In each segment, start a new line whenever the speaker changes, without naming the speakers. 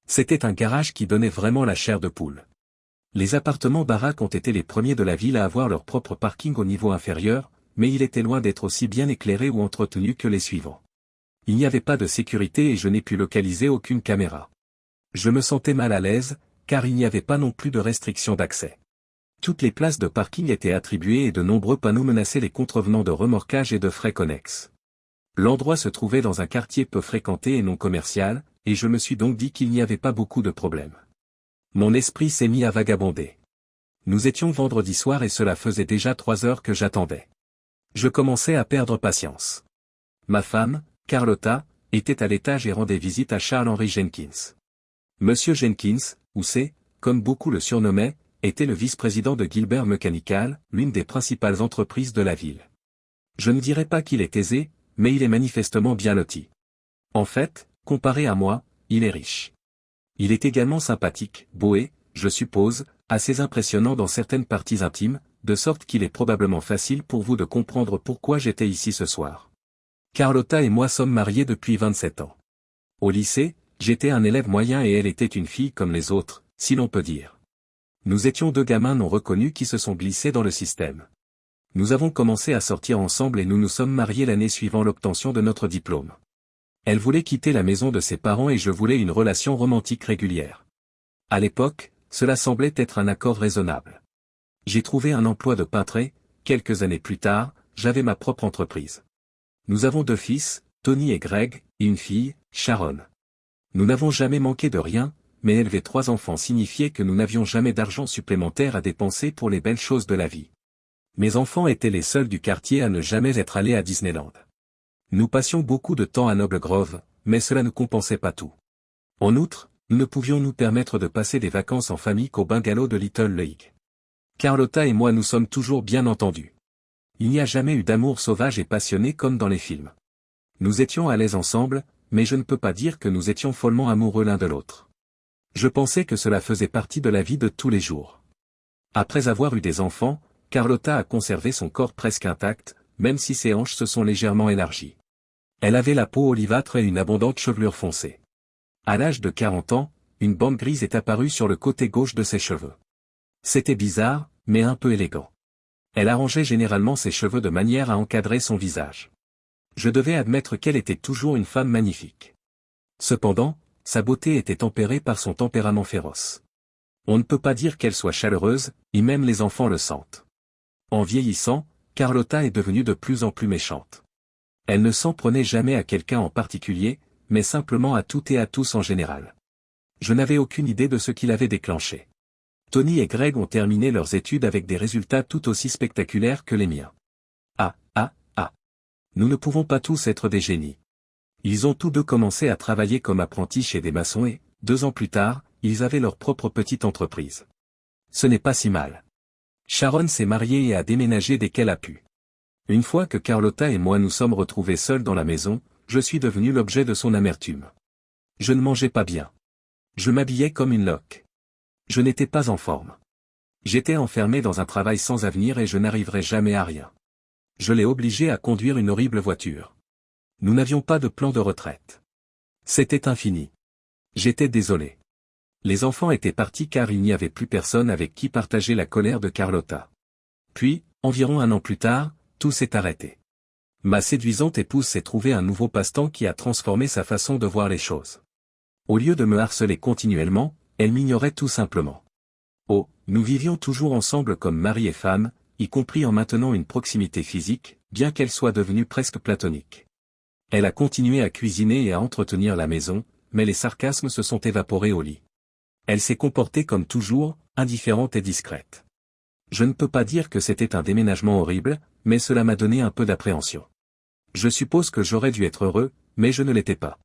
C'était un garage qui donnait vraiment la chair de poule. Les appartements baraques ont été les premiers de la ville à avoir leur propre parking au niveau inférieur, mais il était loin d'être aussi bien éclairé ou entretenu que les suivants. Il n'y avait pas de sécurité et je n'ai pu localiser aucune caméra. Je me sentais mal à l'aise, car il n'y avait pas non plus de restriction d'accès. Toutes les places de parking étaient attribuées et de nombreux panneaux menaçaient les contrevenants de remorquage et de frais connexes. L'endroit se trouvait dans un quartier peu fréquenté et non commercial, et je me suis donc dit qu'il n'y avait pas beaucoup de problèmes. Mon esprit s'est mis à vagabonder. Nous étions vendredi soir et cela faisait déjà 3 heures que j'attendais. Je commençais à perdre patience. Ma femme, Carlotta, était à l'étage et rendait visite à Charles-Henry Jenkins. Monsieur Jenkins, ou C, comme beaucoup le surnommaient, était le vice-président de Gilbert Mechanical, l'une des principales entreprises de la ville. Je ne dirais pas qu'il est aisé, mais il est manifestement bien loti. En fait, comparé à moi, il est riche. Il est également sympathique, beau et, je suppose, assez impressionnant dans certaines parties intimes, de sorte qu'il est probablement facile pour vous de comprendre pourquoi j'étais ici ce soir. Carlotta et moi sommes mariés depuis 27 ans. Au lycée, j'étais un élève moyen et elle était une fille comme les autres, si l'on peut dire. Nous étions 2 gamins non reconnus qui se sont glissés dans le système. Nous avons commencé à sortir ensemble et nous nous sommes mariés l'année suivant l'obtention de notre diplôme. Elle voulait quitter la maison de ses parents et je voulais une relation romantique régulière. À l'époque, cela semblait être un accord raisonnable. J'ai trouvé un emploi de peintre et, quelques années plus tard, j'avais ma propre entreprise. Nous avons 2 fils, Tony et Greg, et une fille, Sharon. Nous n'avons jamais manqué de rien, mais élever 3 enfants signifiait que nous n'avions jamais d'argent supplémentaire à dépenser pour les belles choses de la vie. Mes enfants étaient les seuls du quartier à ne jamais être allés à Disneyland. Nous passions beaucoup de temps à Noble Grove, mais cela ne compensait pas tout. En outre, nous ne pouvions nous permettre de passer des vacances en famille qu'au bungalow de Little Lake. Carlotta et moi nous sommes toujours bien entendus. Il n'y a jamais eu d'amour sauvage et passionné comme dans les films. Nous étions à l'aise ensemble, mais je ne peux pas dire que nous étions follement amoureux l'un de l'autre. Je pensais que cela faisait partie de la vie de tous les jours. Après avoir eu des enfants, Carlotta a conservé son corps presque intact, même si ses hanches se sont légèrement élargies. Elle avait la peau olivâtre et une abondante chevelure foncée. À l'âge de 40 ans, une bande grise est apparue sur le côté gauche de ses cheveux. C'était bizarre, mais un peu élégant. Elle arrangeait généralement ses cheveux de manière à encadrer son visage. Je devais admettre qu'elle était toujours une femme magnifique. Cependant, sa beauté était tempérée par son tempérament féroce. On ne peut pas dire qu'elle soit chaleureuse, et même les enfants le sentent. En vieillissant, Carlotta est devenue de plus en plus méchante. Elle ne s'en prenait jamais à quelqu'un en particulier, mais simplement à tout et à tous en général. Je n'avais aucune idée de ce qui l'avait déclenché. Tony et Greg ont terminé leurs études avec des résultats tout aussi spectaculaires que les miens. Nous ne pouvons pas tous être des génies. Ils ont tous 2 commencé à travailler comme apprentis chez des maçons et, 2 ans plus tard, ils avaient leur propre petite entreprise. Ce n'est pas si mal. Sharon s'est mariée et a déménagé dès qu'elle a pu. Une fois que Carlotta et moi nous sommes retrouvés seuls dans la maison, je suis devenu l'objet de son amertume. Je ne mangeais pas bien. Je m'habillais comme une loque. Je n'étais pas en forme. J'étais enfermé dans un travail sans avenir et je n'arriverais jamais à rien. Je l'ai obligé à conduire une horrible voiture. Nous n'avions pas de plan de retraite. C'était infini. J'étais désolé. Les enfants étaient partis car il n'y avait plus personne avec qui partager la colère de Carlotta. Puis, environ 1 an plus tard, tout s'est arrêté. Ma séduisante épouse s'est trouvé un nouveau passe-temps qui a transformé sa façon de voir les choses. Au lieu de me harceler continuellement, elle m'ignorait tout simplement. Oh, nous vivions toujours ensemble comme mari et femme, y compris en maintenant une proximité physique, bien qu'elle soit devenue presque platonique. Elle a continué à cuisiner et à entretenir la maison, mais les sarcasmes se sont évaporés au lit. Elle s'est comportée comme toujours, indifférente et discrète. Je ne peux pas dire que c'était un déménagement horrible, mais cela m'a donné un peu d'appréhension. Je suppose que j'aurais dû être heureux, mais je ne l'étais pas.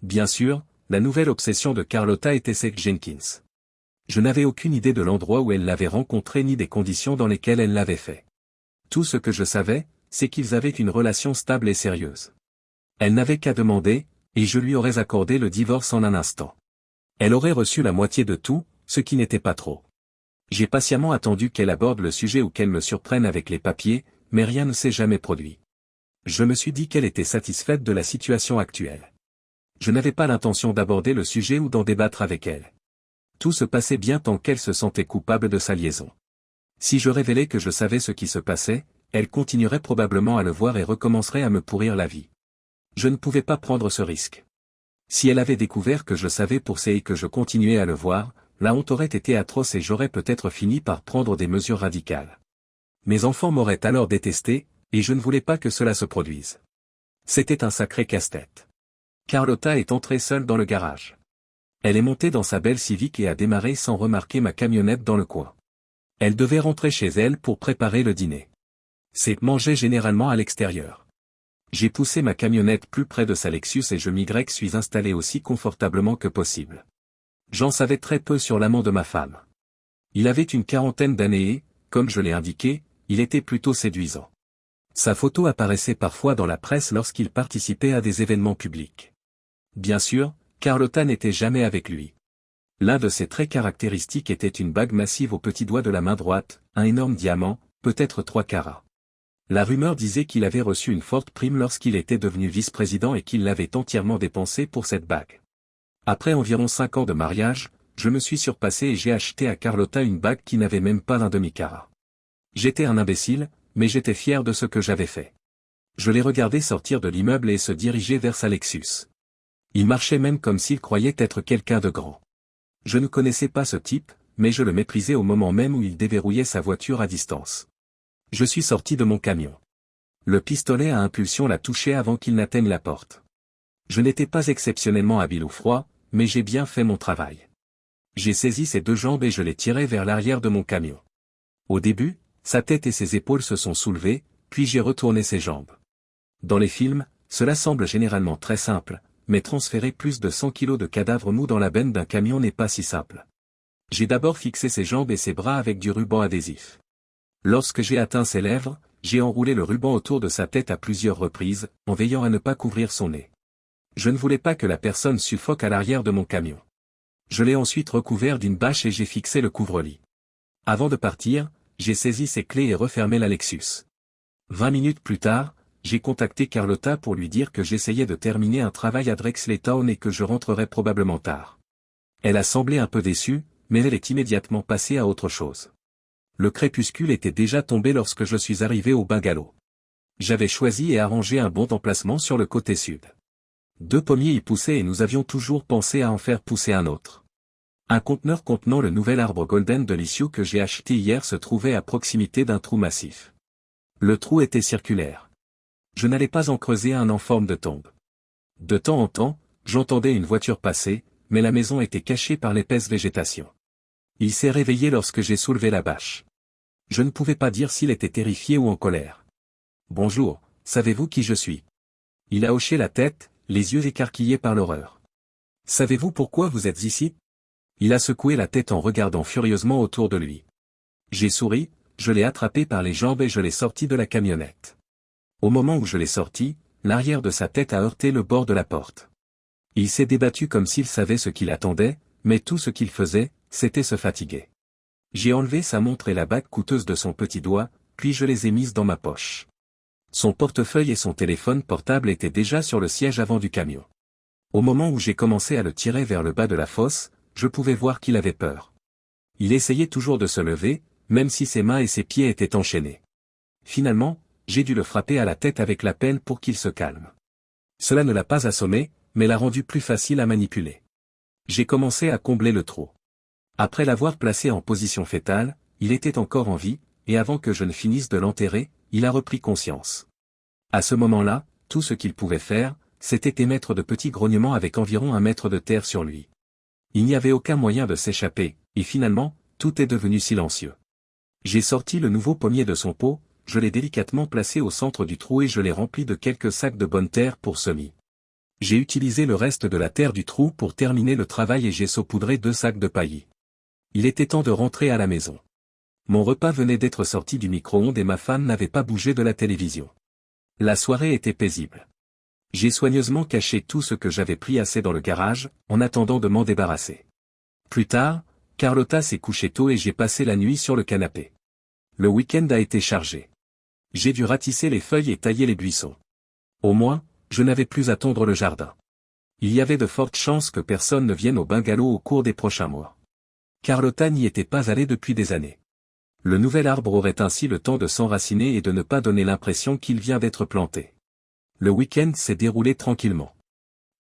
Bien sûr, la nouvelle obsession de Carlotta était Seth Jenkins. Je n'avais aucune idée de l'endroit où elle l'avait rencontré ni des conditions dans lesquelles elle l'avait fait. Tout ce que je savais, c'est qu'ils avaient une relation stable et sérieuse. Elle n'avait qu'à demander, et je lui aurais accordé le divorce en un instant. Elle aurait reçu la moitié de tout, ce qui n'était pas trop. J'ai patiemment attendu qu'elle aborde le sujet ou qu'elle me surprenne avec les papiers, mais rien ne s'est jamais produit. Je me suis dit qu'elle était satisfaite de la situation actuelle. Je n'avais pas l'intention d'aborder le sujet ou d'en débattre avec elle. Tout se passait bien tant qu'elle se sentait coupable de sa liaison. Si je révélais que je savais ce qui se passait, elle continuerait probablement à le voir et recommencerait à me pourrir la vie. Je ne pouvais pas prendre ce risque. Si elle avait découvert que je savais pour ça et que je continuais à le voir, la honte aurait été atroce et j'aurais peut-être fini par prendre des mesures radicales. Mes enfants m'auraient alors détesté, et je ne voulais pas que cela se produise. C'était un sacré casse-tête. Carlotta est entrée seule dans le garage. Elle est montée dans sa belle Civic et a démarré sans remarquer ma camionnette dans le coin. Elle devait rentrer chez elle pour préparer le dîner. C'est manger généralement à l'extérieur. J'ai poussé ma camionnette plus près de sa Lexus et je suis installé aussi confortablement que possible. J'en savais très peu sur l'amant de ma femme. Il avait une quarantaine d'années et, comme je l'ai indiqué, il était plutôt séduisant. Sa photo apparaissait parfois dans la presse lorsqu'il participait à des événements publics. Bien sûr, Carlotta n'était jamais avec lui. L'un de ses traits caractéristiques était une bague massive au petit doigt de la main droite, un énorme diamant, peut-être 3 carats. La rumeur disait qu'il avait reçu une forte prime lorsqu'il était devenu vice-président et qu'il l'avait entièrement dépensé pour cette bague. Après environ 5 ans de mariage, je me suis surpassé et j'ai acheté à Carlotta une bague qui n'avait même pas un demi-carat. J'étais un imbécile, mais j'étais fier de ce que j'avais fait. Je l'ai regardé sortir de l'immeuble et se diriger vers sa Lexus. Il marchait même comme s'il croyait être quelqu'un de grand. Je ne connaissais pas ce type, mais je le méprisais au moment même où il déverrouillait sa voiture à distance. Je suis sorti de mon camion. Le pistolet à impulsion l'a touché avant qu'il n'atteigne la porte. Je n'étais pas exceptionnellement habile ou froid, mais j'ai bien fait mon travail. J'ai saisi ses 2 jambes et je l'ai tiré vers l'arrière de mon camion. Au début, sa tête et ses épaules se sont soulevées, puis j'ai retourné ses jambes. Dans les films, cela semble généralement très simple, mais transférer plus de 100 kilos de cadavres mous dans la benne d'un camion n'est pas si simple. J'ai d'abord fixé ses jambes et ses bras avec du ruban adhésif. Lorsque j'ai atteint ses lèvres, j'ai enroulé le ruban autour de sa tête à plusieurs reprises, en veillant à ne pas couvrir son nez. Je ne voulais pas que la personne suffoque à l'arrière de mon camion. Je l'ai ensuite recouvert d'une bâche et j'ai fixé le couvre-lit. Avant de partir, j'ai saisi ses clés et refermé la Lexus. 20 minutes plus tard, j'ai contacté Carlotta pour lui dire que j'essayais de terminer un travail à Drexletown et que je rentrerais probablement tard. Elle a semblé un peu déçue, mais elle est immédiatement passée à autre chose. Le crépuscule était déjà tombé lorsque je suis arrivé au bungalow. J'avais choisi et arrangé un bon emplacement sur le côté sud. 2 pommiers y poussaient et nous avions toujours pensé à en faire pousser un autre. Un conteneur contenant le nouvel arbre Golden Delicious que j'ai acheté hier se trouvait à proximité d'un trou massif. Le trou était circulaire. Je n'allais pas en creuser un en forme de tombe. De temps en temps, j'entendais une voiture passer, mais la maison était cachée par l'épaisse végétation. Il s'est réveillé lorsque j'ai soulevé la bâche. Je ne pouvais pas dire s'il était terrifié ou en colère. « Bonjour, savez-vous qui je suis ?» Il a hoché la tête, les yeux écarquillés par l'horreur. « Savez-vous pourquoi vous êtes ici ?» Il a secoué la tête en regardant furieusement autour de lui. J'ai souri, je l'ai attrapé par les jambes et je l'ai sorti de la camionnette. Au moment où je l'ai sorti, l'arrière de sa tête a heurté le bord de la porte. Il s'est débattu comme s'il savait ce qu'il attendait, mais tout ce qu'il faisait, c'était se fatiguer. J'ai enlevé sa montre et la bague coûteuse de son petit doigt, puis je les ai mises dans ma poche. Son portefeuille et son téléphone portable étaient déjà sur le siège avant du camion. Au moment où j'ai commencé à le tirer vers le bas de la fosse, je pouvais voir qu'il avait peur. Il essayait toujours de se lever, même si ses mains et ses pieds étaient enchaînés. Finalement, j'ai dû le frapper à la tête avec la pelle pour qu'il se calme. Cela ne l'a pas assommé, mais l'a rendu plus facile à manipuler. J'ai commencé à combler le trou. Après l'avoir placé en position fétale, il était encore en vie, et avant que je ne finisse de l'enterrer, il a repris conscience. À ce moment-là, tout ce qu'il pouvait faire, c'était émettre de petits grognements avec environ 1 mètre de terre sur lui. Il n'y avait aucun moyen de s'échapper, et finalement, tout est devenu silencieux. J'ai sorti le nouveau pommier de son pot, je l'ai délicatement placé au centre du trou et je l'ai rempli de quelques sacs de bonne terre pour semis. J'ai utilisé le reste de la terre du trou pour terminer le travail et j'ai saupoudré 2 sacs de paillis. Il était temps de rentrer à la maison. Mon repas venait d'être sorti du micro-ondes et ma femme n'avait pas bougé de la télévision. La soirée était paisible. J'ai soigneusement caché tout ce que j'avais pris assez dans le garage, en attendant de m'en débarrasser. Plus tard, Carlotta s'est couchée tôt et j'ai passé la nuit sur le canapé. Le week-end a été chargé. J'ai dû ratisser les feuilles et tailler les buissons. Au moins, je n'avais plus à tondre le jardin. Il y avait de fortes chances que personne ne vienne au bungalow au cours des prochains mois. Carlotta n'y était pas allée depuis des années. Le nouvel arbre aurait ainsi le temps de s'enraciner et de ne pas donner l'impression qu'il vient d'être planté. Le week-end s'est déroulé tranquillement.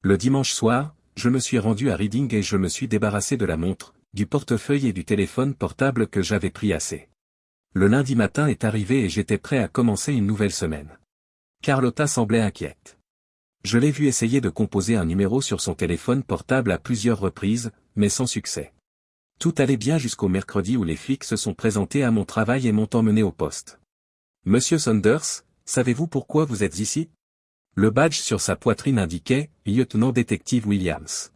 Le dimanche soir, je me suis rendu à Reading et je me suis débarrassé de la montre, du portefeuille et du téléphone portable que j'avais pris assez. Le lundi matin est arrivé et j'étais prêt à commencer une nouvelle semaine. Carlotta semblait inquiète. Je l'ai vu essayer de composer un numéro sur son téléphone portable à plusieurs reprises, mais sans succès. Tout allait bien jusqu'au mercredi où les flics se sont présentés à mon travail et m'ont emmené au poste. Monsieur Saunders, savez-vous pourquoi vous êtes ici? Le badge sur sa poitrine indiquait « Lieutenant détective Williams ».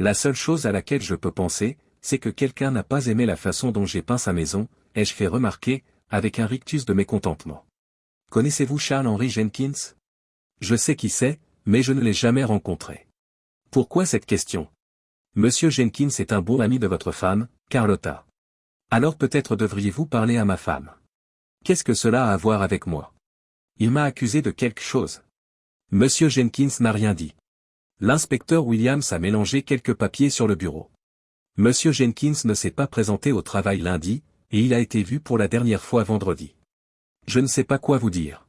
La seule chose à laquelle je peux penser, c'est que quelqu'un n'a pas aimé la façon dont j'ai peint sa maison, ai-je fait remarquer, avec un rictus de mécontentement. Connaissez-vous Charles-Henry Jenkins? Je sais qui c'est, mais je ne l'ai jamais rencontré. Pourquoi cette question? Monsieur Jenkins est un bon ami de votre femme, Carlotta. Alors peut-être devriez-vous parler à ma femme. Qu'est-ce que cela a à voir avec moi? Il m'a accusé de quelque chose. Monsieur Jenkins n'a rien dit. L'inspecteur Williams a mélangé quelques papiers sur le bureau. Monsieur Jenkins ne s'est pas présenté au travail lundi, et il a été vu pour la dernière fois vendredi. Je ne sais pas quoi vous dire.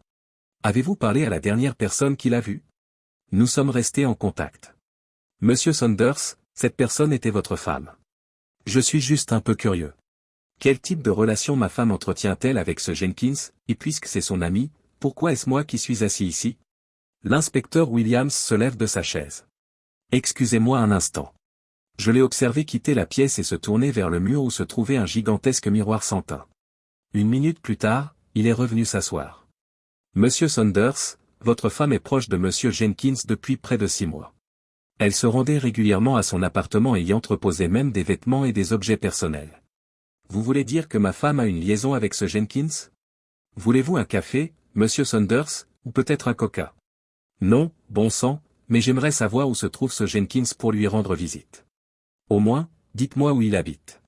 Avez-vous parlé à la dernière personne qui l'a vu? Nous sommes restés en contact. Monsieur Saunders, cette personne était votre femme. Je suis juste un peu curieux. Quel type de relation ma femme entretient-elle avec ce Jenkins, et puisque c'est son ami, pourquoi est-ce moi qui suis assis ici? L'inspecteur Williams se lève de sa chaise. Excusez-moi un instant. Je l'ai observé quitter la pièce et se tourner vers le mur où se trouvait un gigantesque miroir sans teint. Une minute plus tard, il est revenu s'asseoir. Monsieur Saunders, votre femme est proche de Monsieur Jenkins depuis près de 6 mois. Elle se rendait régulièrement à son appartement et y entreposait même des vêtements et des objets personnels. Vous voulez dire que ma femme a une liaison avec ce Jenkins? Voulez-vous un café, Monsieur Saunders, ou peut-être un coca? Non, bon sang, mais j'aimerais savoir où se trouve ce Jenkins pour lui rendre visite. Au moins, dites-moi où il habite.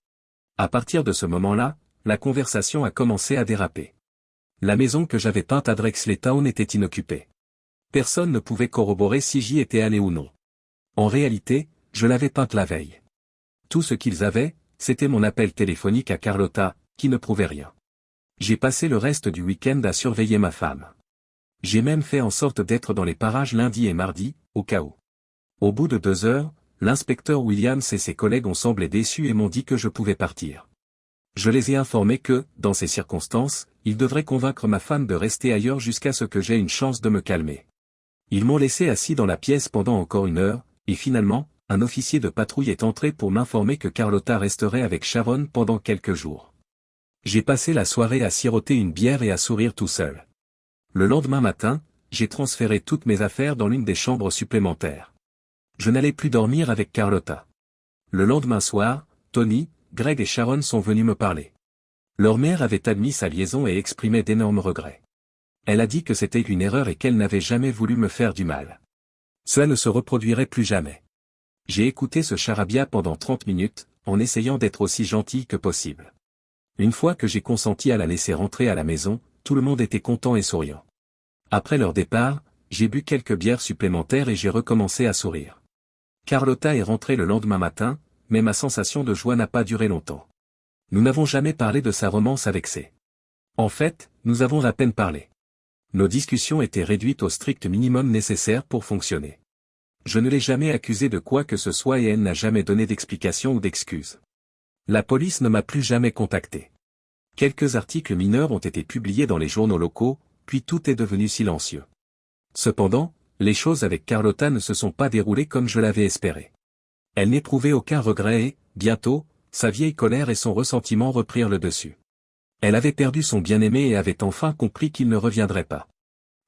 À partir de ce moment-là, la conversation a commencé à déraper. La maison que j'avais peinte à Drexley Town était inoccupée. Personne ne pouvait corroborer si j'y étais allé ou non. En réalité, je l'avais peinte la veille. Tout ce qu'ils avaient, c'était mon appel téléphonique à Carlotta, qui ne prouvait rien. J'ai passé le reste du week-end à surveiller ma femme. J'ai même fait en sorte d'être dans les parages lundi et mardi, au cas où. Au bout de 2 heures, l'inspecteur Williams et ses collègues ont semblé déçus et m'ont dit que je pouvais partir. Je les ai informés que, dans ces circonstances, ils devraient convaincre ma femme de rester ailleurs jusqu'à ce que j'aie une chance de me calmer. Ils m'ont laissé assis dans la pièce pendant encore 1 heure, et finalement, un officier de patrouille est entré pour m'informer que Carlotta resterait avec Sharon pendant quelques jours. J'ai passé la soirée à siroter une bière et à sourire tout seul. Le lendemain matin, j'ai transféré toutes mes affaires dans l'une des chambres supplémentaires. Je n'allais plus dormir avec Carlotta. Le lendemain soir, Tony, Greg et Sharon sont venus me parler. Leur mère avait admis sa liaison et exprimait d'énormes regrets. Elle a dit que c'était une erreur et qu'elle n'avait jamais voulu me faire du mal. Cela ne se reproduirait plus jamais. J'ai écouté ce charabia pendant 30 minutes, en essayant d'être aussi gentil que possible. Une fois que j'ai consenti à la laisser rentrer à la maison, tout le monde était content et souriant. Après leur départ, j'ai bu quelques bières supplémentaires et j'ai recommencé à sourire. Carlotta est rentrée le lendemain matin, mais ma sensation de joie n'a pas duré longtemps. Nous n'avons jamais parlé de sa romance avec C. En fait, nous avons à peine parlé. Nos discussions étaient réduites au strict minimum nécessaire pour fonctionner. Je ne l'ai jamais accusée de quoi que ce soit et elle n'a jamais donné d'explication ou d'excuse. La police ne m'a plus jamais contacté. Quelques articles mineurs ont été publiés dans les journaux locaux, puis tout est devenu silencieux. Cependant, les choses avec Carlotta ne se sont pas déroulées comme je l'avais espéré. Elle n'éprouvait aucun regret et, bientôt, sa vieille colère et son ressentiment reprirent le dessus. Elle avait perdu son bien-aimé et avait enfin compris qu'il ne reviendrait pas.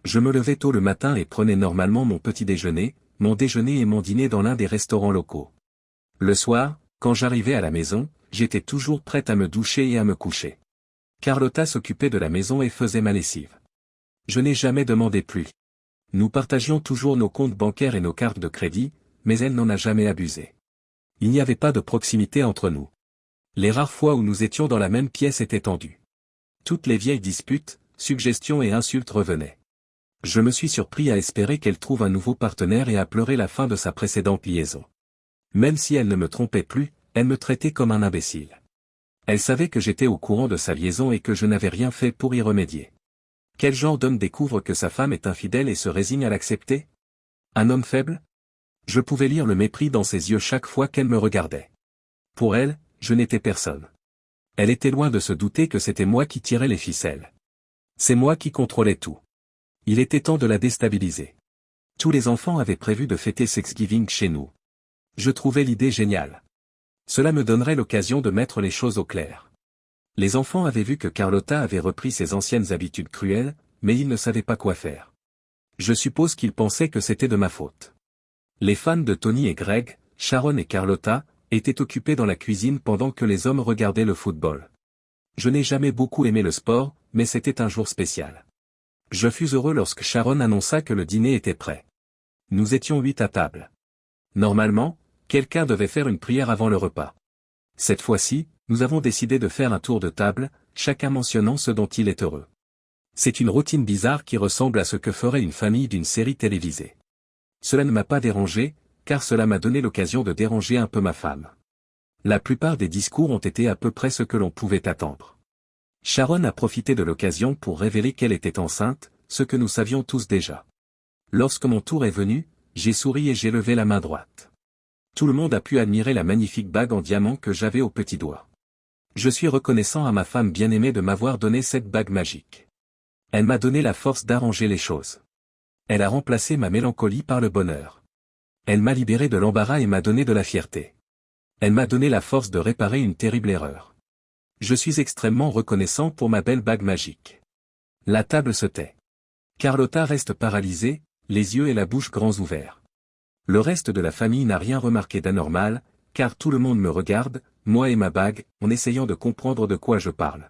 Je me levais tôt le matin et prenais normalement mon petit déjeuner, mon déjeuner et mon dîner dans l'un des restaurants locaux. Le soir, quand j'arrivais à la maison, j'étais toujours prête à me doucher et à me coucher. Carlotta s'occupait de la maison et faisait ma lessive. Je n'ai jamais demandé plus. Nous partagions toujours nos comptes bancaires et nos cartes de crédit, mais elle n'en a jamais abusé. Il n'y avait pas de proximité entre nous. Les rares fois où nous étions dans la même pièce étaient tendues. Toutes les vieilles disputes, suggestions et insultes revenaient. Je me suis surpris à espérer qu'elle trouve un nouveau partenaire et à pleurer la fin de sa précédente liaison. Même si elle ne me trompait plus, elle me traitait comme un imbécile. Elle savait que j'étais au courant de sa liaison et que je n'avais rien fait pour y remédier. Quel genre d'homme découvre que sa femme est infidèle et se résigne à l'accepter? Un homme faible? Je pouvais lire le mépris dans ses yeux chaque fois qu'elle me regardait. Pour elle, je n'étais personne. Elle était loin de se douter que c'était moi qui tirais les ficelles. C'est moi qui contrôlais tout. Il était temps de la déstabiliser. Tous les enfants avaient prévu de fêter Thanksgiving chez nous. Je trouvais l'idée géniale. Cela me donnerait l'occasion de mettre les choses au clair. Les enfants avaient vu que Carlotta avait repris ses anciennes habitudes cruelles, mais ils ne savaient pas quoi faire. Je suppose qu'ils pensaient que c'était de ma faute. Les fans de Tony et Greg, Sharon et Carlotta, étaient occupés dans la cuisine pendant que les hommes regardaient le football. Je n'ai jamais beaucoup aimé le sport, mais c'était un jour spécial. Je fus heureux lorsque Sharon annonça que le dîner était prêt. Nous étions 8 à table. Normalement, quelqu'un devait faire une prière avant le repas. Cette fois-ci, nous avons décidé de faire un tour de table, chacun mentionnant ce dont il est heureux. C'est une routine bizarre qui ressemble à ce que ferait une famille d'une série télévisée. Cela ne m'a pas dérangé, car cela m'a donné l'occasion de déranger un peu ma femme. La plupart des discours ont été à peu près ce que l'on pouvait attendre. Sharon a profité de l'occasion pour révéler qu'elle était enceinte, ce que nous savions tous déjà. Lorsque mon tour est venu, j'ai souri et j'ai levé la main droite. Tout le monde a pu admirer la magnifique bague en diamant que j'avais au petit doigt. Je suis reconnaissant à ma femme bien-aimée de m'avoir donné cette bague magique. Elle m'a donné la force d'arranger les choses. Elle a remplacé ma mélancolie par le bonheur. Elle m'a libéré de l'embarras et m'a donné de la fierté. Elle m'a donné la force de réparer une terrible erreur. Je suis extrêmement reconnaissant pour ma belle bague magique. La table se tait. Carlotta reste paralysée, les yeux et la bouche grands ouverts. Le reste de la famille n'a rien remarqué d'anormal, car tout le monde me regarde, moi et ma bague, en essayant de comprendre de quoi je parle.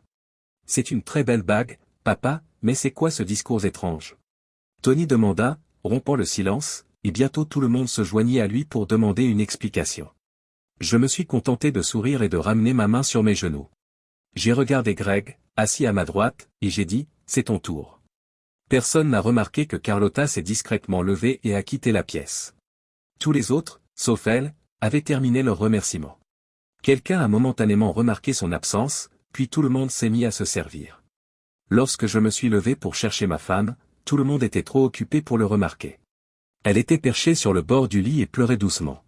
C'est une très belle bague, papa, mais c'est quoi ce discours étrange? Tony demanda, rompant le silence, et bientôt tout le monde se joignit à lui pour demander une explication. Je me suis contenté de sourire et de ramener ma main sur mes genoux. J'ai regardé Greg, assis à ma droite, et j'ai dit, c'est ton tour. Personne n'a remarqué que Carlotta s'est discrètement levée et a quitté la pièce. Tous les autres, sauf elle, avaient terminé leurs remerciements. Quelqu'un a momentanément remarqué son absence, puis tout le monde s'est mis à se servir. Lorsque je me suis levé pour chercher ma femme, tout le monde était trop occupé pour le remarquer. Elle était perchée sur le bord du lit et pleurait doucement.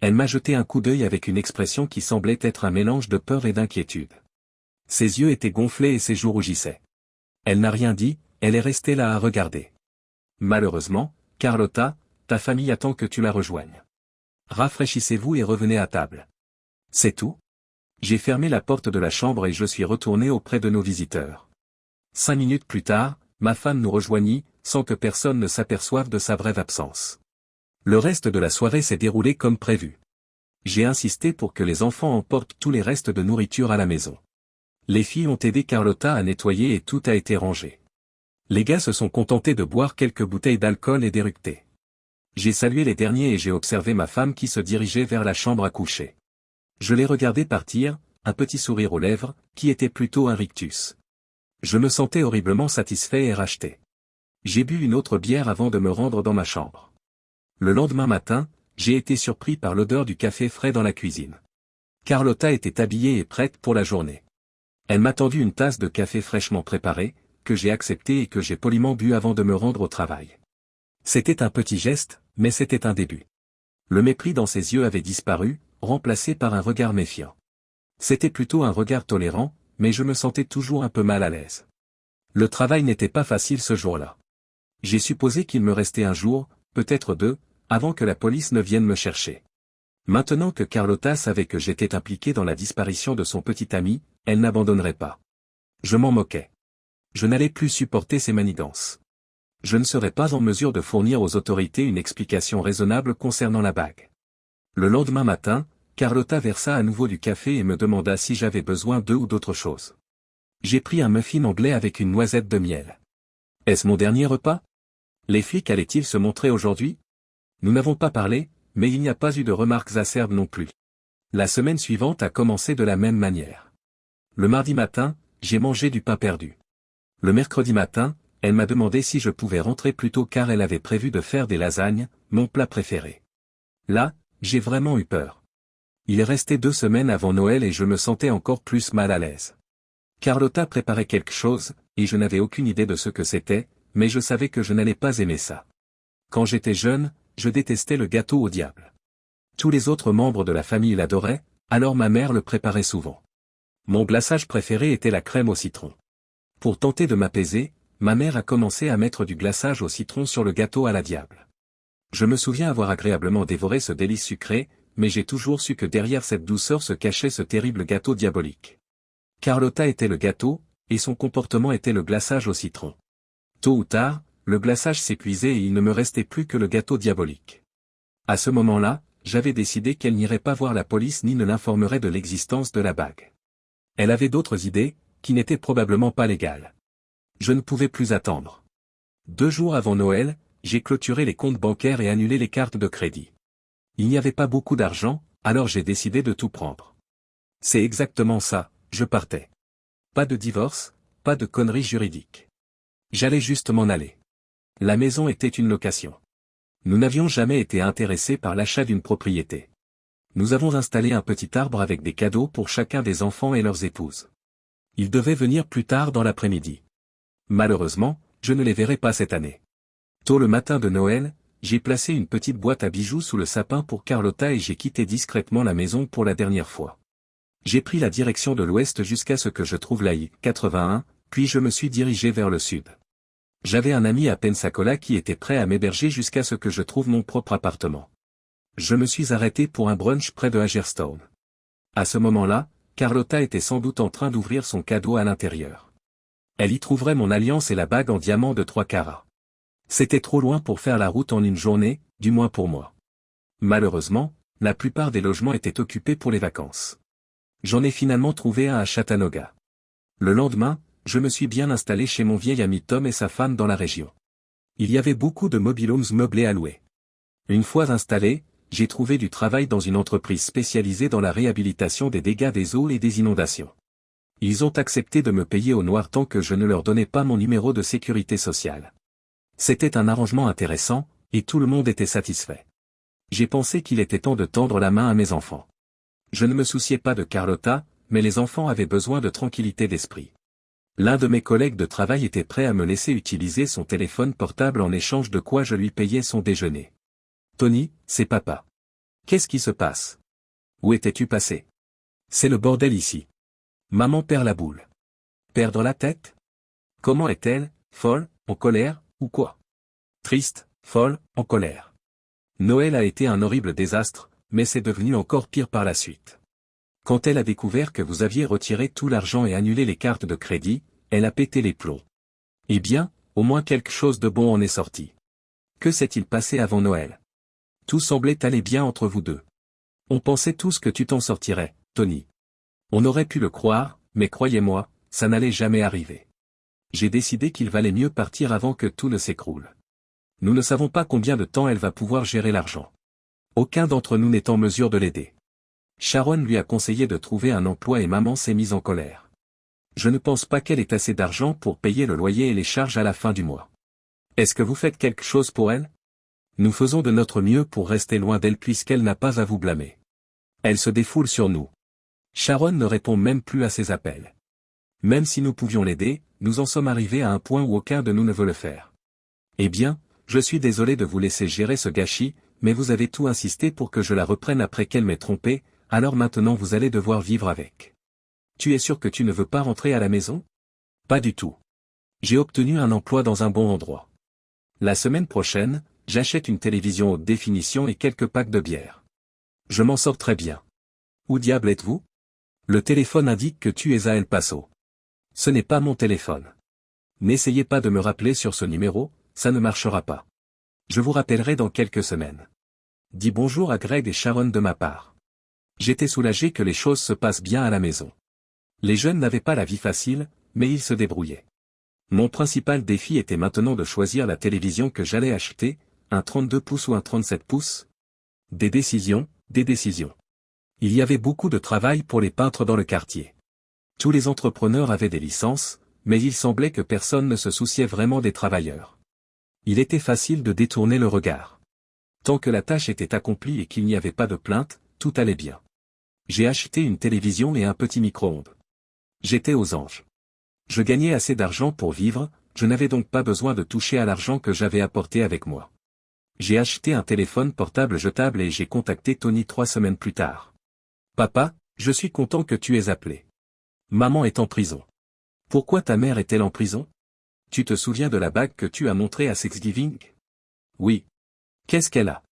Elle m'a jeté un coup d'œil avec une expression qui semblait être un mélange de peur et d'inquiétude. Ses yeux étaient gonflés et ses joues rougissaient. Elle n'a rien dit, elle est restée là à regarder. Malheureusement, Carlotta, ta famille attend que tu la rejoignes. Rafraîchissez-vous et revenez à table. C'est tout? J'ai fermé la porte de la chambre et je suis retourné auprès de nos visiteurs. 5 minutes plus tard, ma femme nous rejoignit, sans que personne ne s'aperçoive de sa brève absence. Le reste de la soirée s'est déroulé comme prévu. J'ai insisté pour que les enfants emportent tous les restes de nourriture à la maison. Les filles ont aidé Carlotta à nettoyer et tout a été rangé. Les gars se sont contentés de boire quelques bouteilles d'alcool et d'éructer. J'ai salué les derniers et j'ai observé ma femme qui se dirigeait vers la chambre à coucher. Je l'ai regardé partir, un petit sourire aux lèvres, qui était plutôt un rictus. Je me sentais horriblement satisfait et racheté. J'ai bu une autre bière avant de me rendre dans ma chambre. Le lendemain matin, j'ai été surpris par l'odeur du café frais dans la cuisine. Carlotta était habillée et prête pour la journée. Elle m'a tendu une tasse de café fraîchement préparé, que j'ai accepté et que j'ai poliment bu avant de me rendre au travail. C'était un petit geste, mais c'était un début. Le mépris dans ses yeux avait disparu, remplacé par un regard méfiant. C'était plutôt un regard tolérant, mais je me sentais toujours un peu mal à l'aise. Le travail n'était pas facile ce jour-là. J'ai supposé qu'il me restait un jour, peut-être 2, avant que la police ne vienne me chercher. Maintenant que Carlotta savait que j'étais impliqué dans la disparition de son petit ami, elle n'abandonnerait pas. Je m'en moquais. Je n'allais plus supporter ces manigances. Je ne serais pas en mesure de fournir aux autorités une explication raisonnable concernant la bague. Le lendemain matin, Carlotta versa à nouveau du café et me demanda si j'avais besoin d'eux ou d'autre chose. J'ai pris un muffin anglais avec une noisette de miel. Est-ce mon dernier repas? Les flics allaient-ils se montrer aujourd'hui? Nous n'avons pas parlé, mais il n'y a pas eu de remarques acerbes non plus. La semaine suivante a commencé de la même manière. Le mardi matin, j'ai mangé du pain perdu. Le mercredi matin, Elle m'a demandé si je pouvais rentrer plus tôt car elle avait prévu de faire des lasagnes, mon plat préféré. Là, j'ai vraiment eu peur. Il est resté 2 semaines avant Noël et je me sentais encore plus mal à l'aise. Carlotta préparait quelque chose, et je n'avais aucune idée de ce que c'était, mais je savais que je n'allais pas aimer ça. Quand j'étais jeune, je détestais le gâteau au diable. Tous les autres membres de la famille l'adoraient, alors ma mère le préparait souvent. Mon glaçage préféré était la crème au citron. Pour tenter de m'apaiser, ma mère a commencé à mettre du glaçage au citron sur le gâteau à la diable. Je me souviens avoir agréablement dévoré ce délice sucré, mais j'ai toujours su que derrière cette douceur se cachait ce terrible gâteau diabolique. Carlotta était le gâteau, et son comportement était le glaçage au citron. Tôt ou tard, le glaçage s'épuisait et il ne me restait plus que le gâteau diabolique. À ce moment-là, j'avais décidé qu'elle n'irait pas voir la police ni ne l'informerait de l'existence de la bague. Elle avait d'autres idées, qui n'étaient probablement pas légales. Je ne pouvais plus attendre. 2 jours avant Noël, j'ai clôturé les comptes bancaires et annulé les cartes de crédit. Il n'y avait pas beaucoup d'argent, alors j'ai décidé de tout prendre. C'est exactement ça, je partais. Pas de divorce, pas de conneries juridiques. J'allais juste m'en aller. La maison était une location. Nous n'avions jamais été intéressés par l'achat d'une propriété. Nous avons installé un petit arbre avec des cadeaux pour chacun des enfants et leurs épouses. Ils devaient venir plus tard dans l'après-midi. Malheureusement, je ne les verrai pas cette année. Tôt le matin de Noël, j'ai placé une petite boîte à bijoux sous le sapin pour Carlotta et j'ai quitté discrètement la maison pour la dernière fois. J'ai pris la direction de l'ouest jusqu'à ce que je trouve la I-81, puis je me suis dirigé vers le sud. J'avais un ami à Pensacola qui était prêt à m'héberger jusqu'à ce que je trouve mon propre appartement. Je me suis arrêté pour un brunch près de Hagerstown. À ce moment-là, Carlotta était sans doute en train d'ouvrir son cadeau à l'intérieur. Elle y trouverait mon alliance et la bague en diamant de 3 carats. C'était trop loin pour faire la route en une journée, du moins pour moi. Malheureusement, la plupart des logements étaient occupés pour les vacances. J'en ai finalement trouvé un à Chattanooga. Le lendemain, je me suis bien installé chez mon vieil ami Tom et sa femme dans la région. Il y avait beaucoup de mobil-homes meublés à louer. Une fois installé, j'ai trouvé du travail dans une entreprise spécialisée dans la réhabilitation des dégâts des eaux et des inondations. Ils ont accepté de me payer au noir tant que je ne leur donnais pas mon numéro de sécurité sociale. C'était un arrangement intéressant, et tout le monde était satisfait. J'ai pensé qu'il était temps de tendre la main à mes enfants. Je ne me souciais pas de Carlotta, mais les enfants avaient besoin de tranquillité d'esprit. L'un de mes collègues de travail était prêt à me laisser utiliser son téléphone portable en échange de quoi je lui payais son déjeuner. Tony, c'est papa. Qu'est-ce qui se passe? Où étais-tu passé? C'est le bordel ici. Maman perd la boule. Perdre la tête? Comment est-elle, folle, en colère, ou quoi? Triste, folle, en colère. Noël a été un horrible désastre, mais c'est devenu encore pire par la suite. Quand elle a découvert que vous aviez retiré tout l'argent et annulé les cartes de crédit, elle a pété les plombs. Eh bien, au moins quelque chose de bon en est sorti. Que s'est-il passé avant Noël? Tout semblait aller bien entre vous deux. On pensait tous que tu t'en sortirais, Tony. On aurait pu le croire, mais croyez-moi, ça n'allait jamais arriver. J'ai décidé qu'il valait mieux partir avant que tout ne s'écroule. Nous ne savons pas combien de temps elle va pouvoir gérer l'argent. Aucun d'entre nous n'est en mesure de l'aider. Sharon lui a conseillé de trouver un emploi et maman s'est mise en colère. Je ne pense pas qu'elle ait assez d'argent pour payer le loyer et les charges à la fin du mois. Est-ce que vous faites quelque chose pour elle? Nous faisons de notre mieux pour rester loin d'elle puisqu'elle n'a pas à vous blâmer. Elle se défoule sur nous. Sharon ne répond même plus à ses appels. Même si nous pouvions l'aider, nous en sommes arrivés à un point où aucun de nous ne veut le faire. Eh bien, je suis désolé de vous laisser gérer ce gâchis, mais vous avez tout insisté pour que je la reprenne après qu'elle m'ait trompé, alors maintenant vous allez devoir vivre avec. Tu es sûr que tu ne veux pas rentrer à la maison? Pas du tout. J'ai obtenu un emploi dans un bon endroit. La semaine prochaine, j'achète une télévision haute définition et quelques packs de bière. Je m'en sors très bien. Où diable êtes-vous? Le téléphone indique que tu es à El Paso. Ce n'est pas mon téléphone. N'essayez pas de me rappeler sur ce numéro, ça ne marchera pas. Je vous rappellerai dans quelques semaines. Dis bonjour à Greg et Sharon de ma part. J'étais soulagé que les choses se passent bien à la maison. Les jeunes n'avaient pas la vie facile, mais ils se débrouillaient. Mon principal défi était maintenant de choisir la télévision que j'allais acheter, un 32 pouces ou un 37 pouces. Des décisions. Il y avait beaucoup de travail pour les peintres dans le quartier. Tous les entrepreneurs avaient des licences, mais il semblait que personne ne se souciait vraiment des travailleurs. Il était facile de détourner le regard. Tant que la tâche était accomplie et qu'il n'y avait pas de plainte, tout allait bien. J'ai acheté une télévision et un petit micro-ondes. J'étais aux anges. Je gagnais assez d'argent pour vivre, je n'avais donc pas besoin de toucher à l'argent que j'avais apporté avec moi. J'ai acheté un téléphone portable jetable et j'ai contacté Tony 3 semaines plus tard. « Papa, je suis content que tu aies appelé. Maman est en prison. » « Pourquoi ta mère est-elle en prison? Tu te souviens de la bague que tu as montrée à Thanksgiving? » ?»« Oui. Qu'est-ce qu'elle a?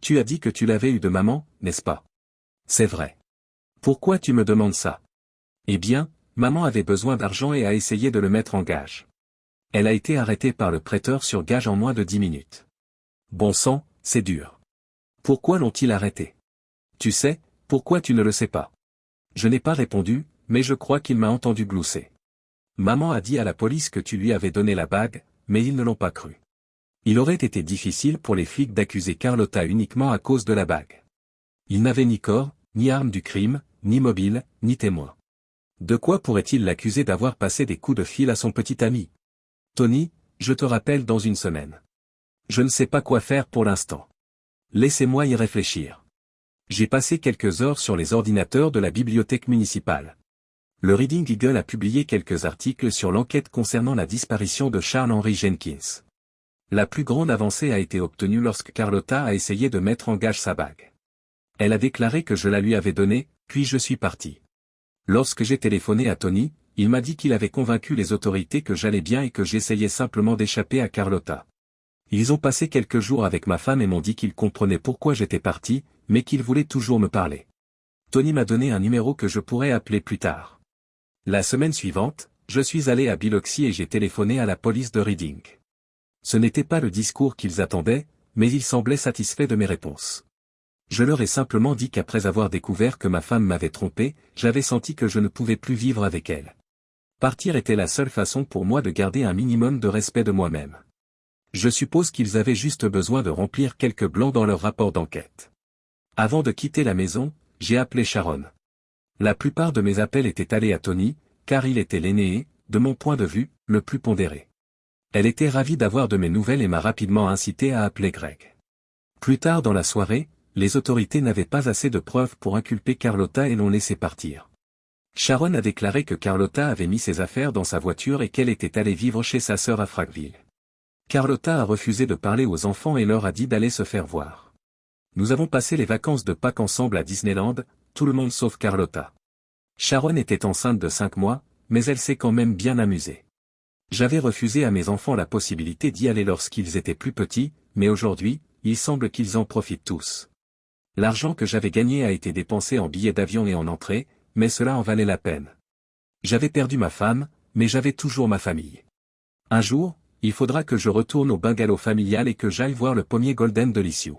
Tu as dit que tu l'avais eue de maman, n'est-ce pas? » »« C'est vrai. Pourquoi tu me demandes ça? » ?»« Eh bien, maman avait besoin d'argent et a essayé de le mettre en gage. Elle a été arrêtée par le prêteur sur gage en moins de 10 minutes. Bon sang, c'est dur. Pourquoi l'ont-ils arrêtée? Tu sais, pourquoi tu ne le sais pas? Je n'ai pas répondu, mais je crois qu'il m'a entendu glousser. Maman a dit à la police que tu lui avais donné la bague, mais ils ne l'ont pas cru. Il aurait été difficile pour les flics d'accuser Carlotta uniquement à cause de la bague. Ils n'avaient ni corps, ni arme du crime, ni mobile, ni témoin. De quoi pourrait-il l'accuser d'avoir passé des coups de fil à son petit ami? Tony, je te rappelle dans une semaine. Je ne sais pas quoi faire pour l'instant. Laissez-moi y réfléchir. J'ai passé quelques heures sur les ordinateurs de la bibliothèque municipale. Le Reading Eagle a publié quelques articles sur l'enquête concernant la disparition de Charles Henry Jenkins. La plus grande avancée a été obtenue lorsque Carlotta a essayé de mettre en gage sa bague. Elle a déclaré que je la lui avais donnée, puis je suis parti. Lorsque j'ai téléphoné à Tony, il m'a dit qu'il avait convaincu les autorités que j'allais bien et que j'essayais simplement d'échapper à Carlotta. Ils ont passé quelques jours avec ma femme et m'ont dit qu'ils comprenaient pourquoi j'étais parti, mais qu'ils voulaient toujours me parler. Tony m'a donné un numéro que je pourrais appeler plus tard. La semaine suivante, je suis allé à Biloxi et j'ai téléphoné à la police de Reading. Ce n'était pas le discours qu'ils attendaient, mais ils semblaient satisfaits de mes réponses. Je leur ai simplement dit qu'après avoir découvert que ma femme m'avait trompé, j'avais senti que je ne pouvais plus vivre avec elle. Partir était la seule façon pour moi de garder un minimum de respect de moi-même. Je suppose qu'ils avaient juste besoin de remplir quelques blancs dans leur rapport d'enquête. Avant de quitter la maison, j'ai appelé Sharon. La plupart de mes appels étaient allés à Tony, car il était l'aîné et, de mon point de vue, le plus pondéré. Elle était ravie d'avoir de mes nouvelles et m'a rapidement incité à appeler Greg. Plus tard dans la soirée, les autorités n'avaient pas assez de preuves pour inculper Carlotta et l'ont laissé partir. Sharon a déclaré que Carlotta avait mis ses affaires dans sa voiture et qu'elle était allée vivre chez sa sœur à Frackville. Carlotta a refusé de parler aux enfants et leur a dit d'aller se faire voir. Nous avons passé les vacances de Pâques ensemble à Disneyland, tout le monde sauf Carlotta. Sharon était enceinte de 5 mois, mais elle s'est quand même bien amusée. J'avais refusé à mes enfants la possibilité d'y aller lorsqu'ils étaient plus petits, mais aujourd'hui, il semble qu'ils en profitent tous. L'argent que j'avais gagné a été dépensé en billets d'avion et en entrée, mais cela en valait la peine. J'avais perdu ma femme, mais j'avais toujours ma famille. Un jour, il faudra que je retourne au bungalow familial et que j'aille voir le pommier golden de l'Issue.